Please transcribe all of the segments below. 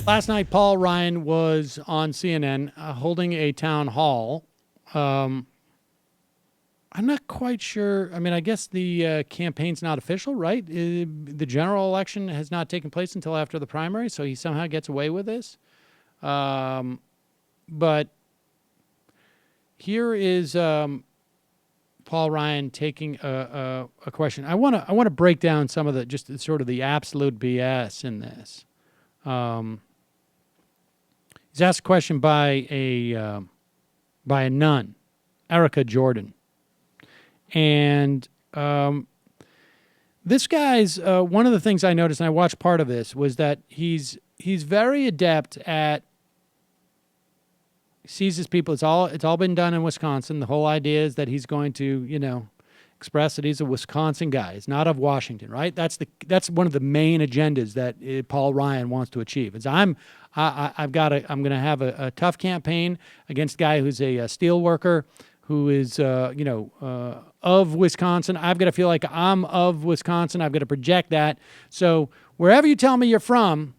Last night, Paul Ryan was on CNN holding a town hall. I'm not quite sure. I mean, I guess the campaign's not official, right? The general election has not taken place until after the primary, so he somehow gets away with this. But here is Paul Ryan taking a question. I want to break down some of the just sort of the absolute BS in this. He's asked a question by a nun, Erica Jordan, and this guy's one of the things I noticed, and I watched part of this, was that he's very adept at. He sees his people. It's all been done in Wisconsin. The whole idea is that he's going to, express that he's a Wisconsin guy. He's not of Washington, right? That's one of the main agendas that Paul Ryan wants to achieve. It's I'm going to have a tough campaign against a guy who's a steel worker who is of Wisconsin. I've got to feel like I'm of Wisconsin. I've got to project that. So wherever you tell me you're from,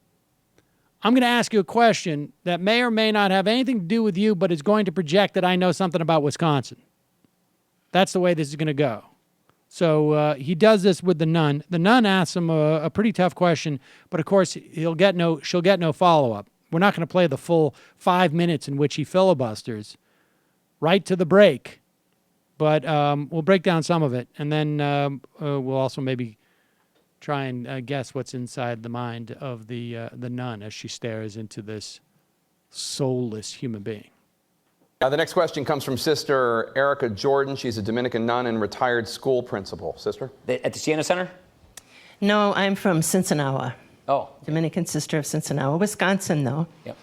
I'm going to ask you a question that may or may not have anything to do with you, but is going to project that I know something about Wisconsin. That's the way this is going to go. So he does this with the nun. The nun asks him a pretty tough question, but of course she'll get no follow-up. We're not going to play the full 5 minutes in which he filibusters right to the break, but we'll break down some of it, and then we'll also maybe try and guess what's inside the mind of the nun as she stares into this soulless human being. The next question comes from Sister Erica Jordan. She's a Dominican nun and retired school principal. Sister? At the Siena Center? No, I'm from Cincinnati. Oh. Dominican Sister of Cincinnati, Wisconsin, though. Yep.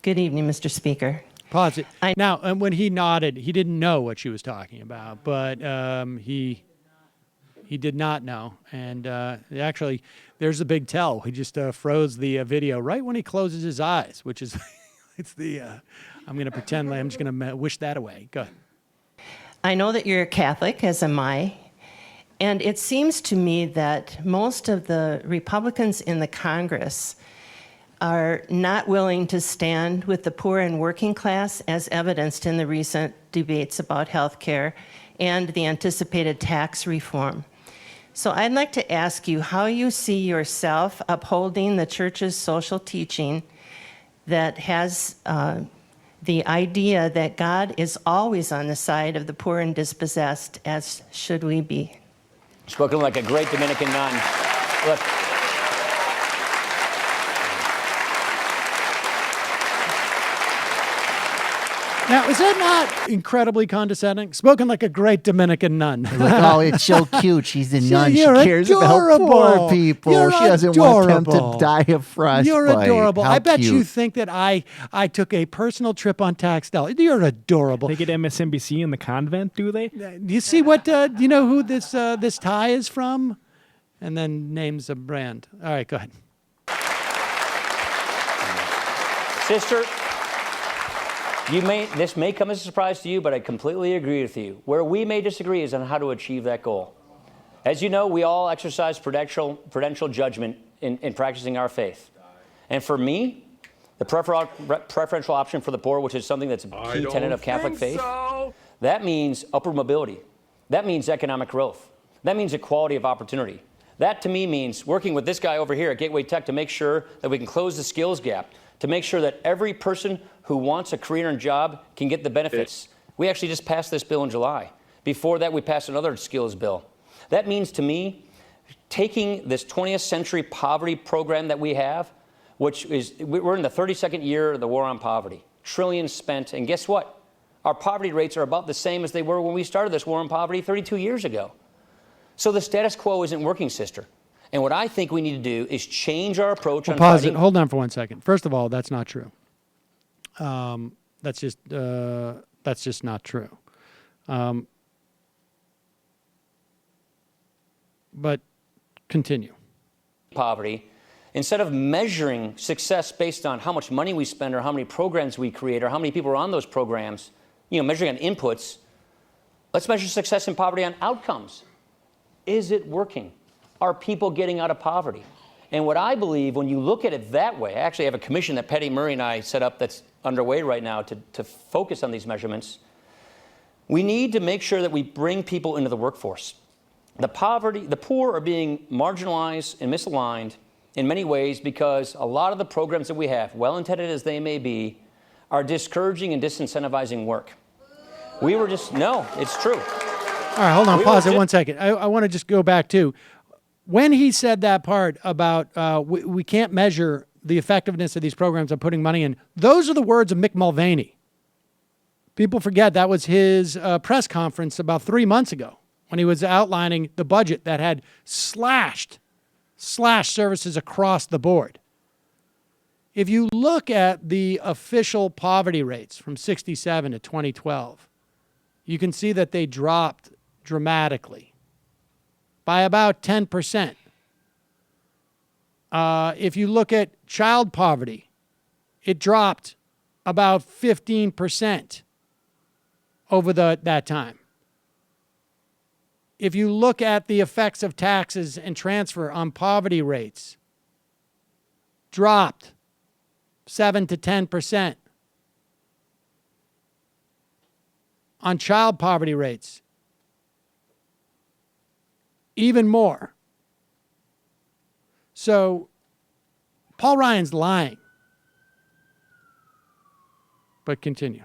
Good evening, Mr. Speaker. Pause it. Now, when he nodded, he didn't know what she was talking about, but he did not know. And actually, there's a big tell. He just froze the video right when he closes his eyes, which is, it's the, I'm going to pretend I'm just going to wish that away. Go ahead. I know that you're a Catholic, as am I. And it seems to me that most of the Republicans in the Congress are not willing to stand with the poor and working class, as evidenced in the recent debates about health care and the anticipated tax reform. So I'd like to ask you how you see yourself upholding the church's social teaching that has the idea that God is always on the side of the poor and dispossessed, as should we be. Spoken like a great Dominican nun. Look. Now, is that not incredibly condescending? Spoken like a great Dominican nun. Like, oh, it's so cute. She's a nun. She cares adorable. about poor people. You're she doesn't adorable. want them to die of frostbite. You're adorable. How I bet cute. you think that I took a personal trip on tax dollars. You're adorable. They get MSNBC in the convent, do they? You see what? You know who this tie is from? And then names a brand. All right, go ahead. Sister, this may come as a surprise to you, but I completely agree with you. Where we may disagree is on how to achieve that goal. As you know, we all exercise prudential judgment in practicing our faith. And for me, the preferential option for the poor, which is something that's a key tenet of Catholic faith, that means upward mobility. That means economic growth. That means equality of opportunity. That, to me, means working with this guy over here at Gateway Tech to make sure that we can close the skills gap, to make sure that every person who wants a career and job can get the benefits. We actually just passed this bill in July. Before that, we passed another skills bill. That means, to me, taking this 20th century poverty program that we have, which is, we're in the 32nd year of the war on poverty, trillions spent, and guess what? Our poverty rates are about the same as they were when we started this war on poverty 32 years ago. So the status quo isn't working, sister. And what I think we need to do is change our approach on pause fighting. it. Hold on for 1 second. First of all, that's not true. That's just not true. But continue. Poverty, instead of measuring success based on how much money we spend or how many programs we create or how many people are on those programs, measuring on inputs, let's measure success in poverty on outcomes. Is it working? Are people getting out of poverty? And what I believe, when you look at it that way, I actually have a commission that Patty Murray and I set up that's underway right now to focus on these measurements. We need to make sure that we bring people into the workforce. The poor are being marginalized and misaligned in many ways because a lot of the programs that we have, well-intended as they may be, are discouraging and disincentivizing work. No, it's true. All right, hold on, pause it 1 second. I want to just go back to when he said that part about we can't measure the effectiveness of these programs of putting money in. Those are the words of Mick Mulvaney. People forget that was his press conference about 3 months ago when he was outlining the budget that had slashed services across the board. If you look at the official poverty rates from 1967 to 2012, you can see that they dropped dramatically by about 10%. If you look at child poverty, it dropped about 15% over that time. If you look at the effects of taxes and transfer on poverty rates, dropped 7 to 10%. On child poverty rates, even more. So Paul Ryan's lying. But continue.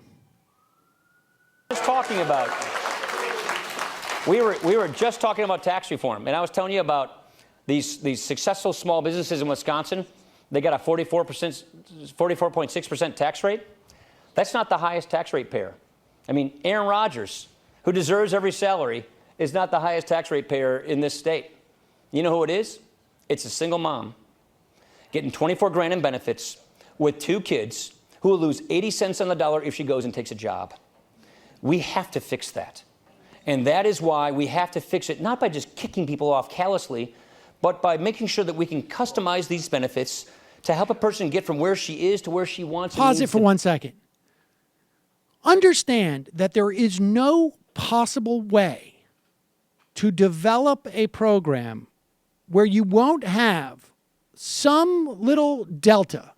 Just talking about, we were just talking about tax reform, and I was telling you about these successful small businesses in Wisconsin. They got a 44.6% tax rate. That's not the highest tax rate payer. I mean, Aaron Rodgers, who deserves every salary, is not the highest tax rate payer in this state. You know who it is? It's a single mom getting $24,000 in benefits with 2 kids who will lose 80 cents on the dollar if she goes and takes a job. We have to fix that. And that is why we have to fix it, not by just kicking people off callously, but by making sure that we can customize these benefits to help a person get from where she is to where she wants. Pause it for 1 second. Understand that there is no possible way to develop a program where you won't have some little delta,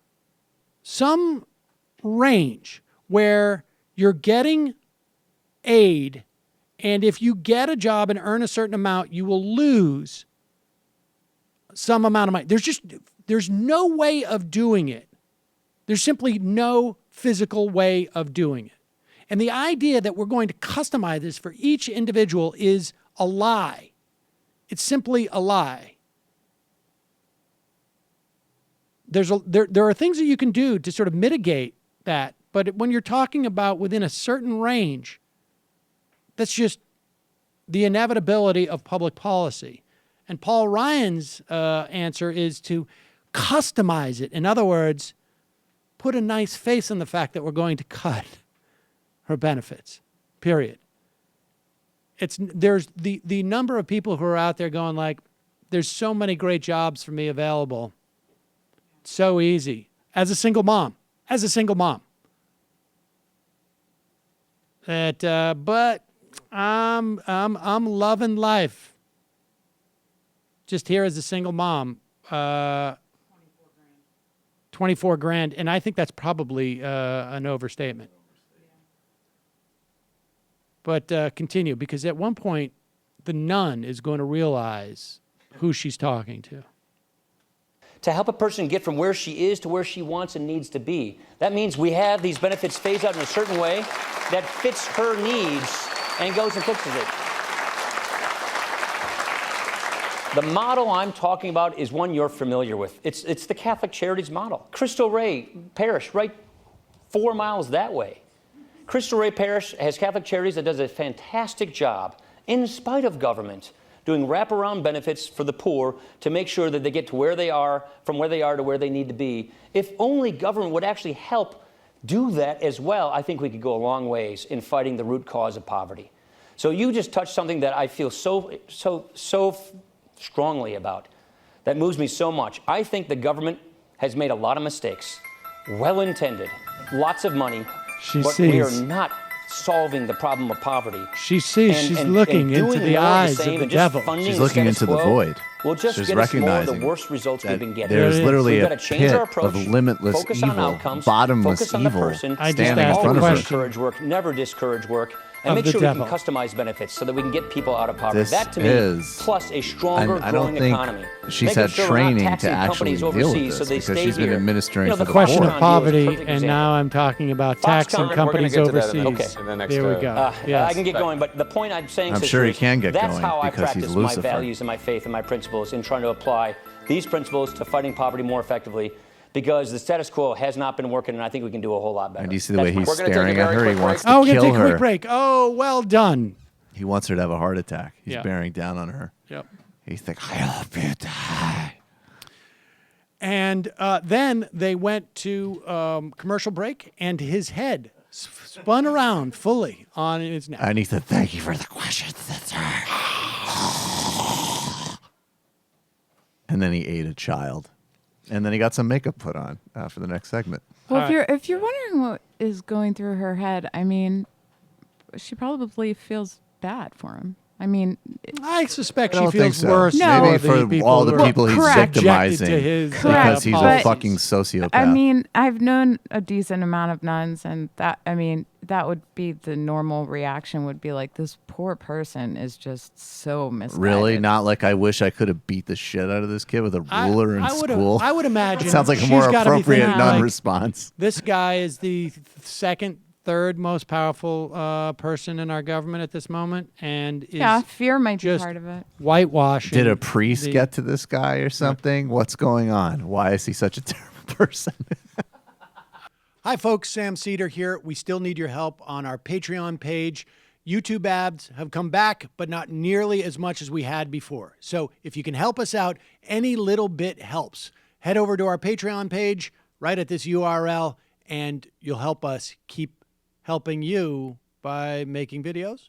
some range where you're getting aid, and if you get a job and earn a certain amount, you will lose some amount of money. There's no way of doing it. There's simply no physical way of doing it. And the idea that we're going to customize this for each individual is a lie. It's simply a lie. There are things that you can do to sort of mitigate that, but when you're talking about within a certain range, that's just the inevitability of public policy. And Paul Ryan's answer is to customize it. In other words, put a nice face on the fact that we're going to cut her benefits, period. There's the number of people who are out there going like, there's so many great jobs for me available. It's so easy. As a single mom. But I'm loving life. Just here as a single mom, $24,000, and I think that's probably an overstatement. But continue, because at one point, the nun is going to realize who she's talking to. To help a person get from where she is to where she wants and needs to be. That means we have these benefits phased out in a certain way that fits her needs and goes and fixes it. The model I'm talking about is one you're familiar with. It's the Catholic Charities model. Cristo Rey Parish, right 4 miles that way. Cristo Rey Parish has Catholic Charities that does a fantastic job, in spite of government, doing wraparound benefits for the poor to make sure that they get to where they are, from where they are to where they need to be. If only government would actually help do that as well, I think we could go a long ways in fighting the root cause of poverty. So you just touched something that I feel so strongly about, that moves me so much. I think the government has made a lot of mistakes, well-intended, lots of money, but we are not solving the problem of poverty. She sees, she's looking into the eyes of the devil. She's looking into the void. will just Just get us more of the recognizing worst results we've that been getting. there's literally We've a got to change pit our approach, of limitless focus on evil, outcomes, bottomless focus on the evil person, I just standing in asked front the of us. question. encourage work, never discourage work, and Of make the sure devil. we can customize benefits so that we can get people out of poverty. This That to me, is- plus a stronger And I don't growing think economy. she's Making had sure we're not training to taxing actually companies deal with overseas this so they because stay she's been here. administering You know, for the the Question poor. of Foxconn deal is a poverty, perfect and example. now I'm talking about taxing Foxconn, we're companies gonna get to that overseas. in Okay. in the next, There we go. Yes. I can get going, but the point I'm saying, I'm sister, sure he is can get that's going how I because he's practice my Lucifer. values and my faith and my principles in trying to apply these principles to fighting poverty more effectively, because the status quo has not been working, and I think we can do a whole lot better. And you see the way he's We're gonna take a staring at very her. He quick wants break. to Oh, we're going to kill take a quick her. break. Oh, well done. He wants her to have a heart attack. He's Yeah. bearing down on her. Yep. He's like, I hope you die. And then they went to commercial break, and his head spun around fully on his neck. And he said, thank you for the questions. And then he ate a child. And then he got some makeup put on for the next segment. Well, if you're wondering what is going through her head, I mean, she probably feels bad for him. I mean, I suspect I she don't think feels so. worse No. Maybe for the for all the who are people he's correct. subjected victimizing to his, because he's a but- fucking sociopath. I mean, I've known a decent amount of nuns, and that would be the normal reaction. Would be like, this poor person is just so misguided. Really? Not like I wish I could have beat the shit out of this kid with a ruler in school? I would imagine. Sounds like a she's more gotta be appropriate thinking, like, non-response. this guy is the second, third most powerful person in our government at this moment, and is Yeah, fear might be just part of it. whitewashing. Did a priest the- get to this guy or something? What's going on? Why is he such a terrible person? Hi, folks. Sam Seder here. We still need your help on our Patreon page. YouTube ads have come back, but not nearly as much as we had before. So if you can help us out, any little bit helps. Head over to our Patreon page right at this URL, and you'll help us keep helping you by making videos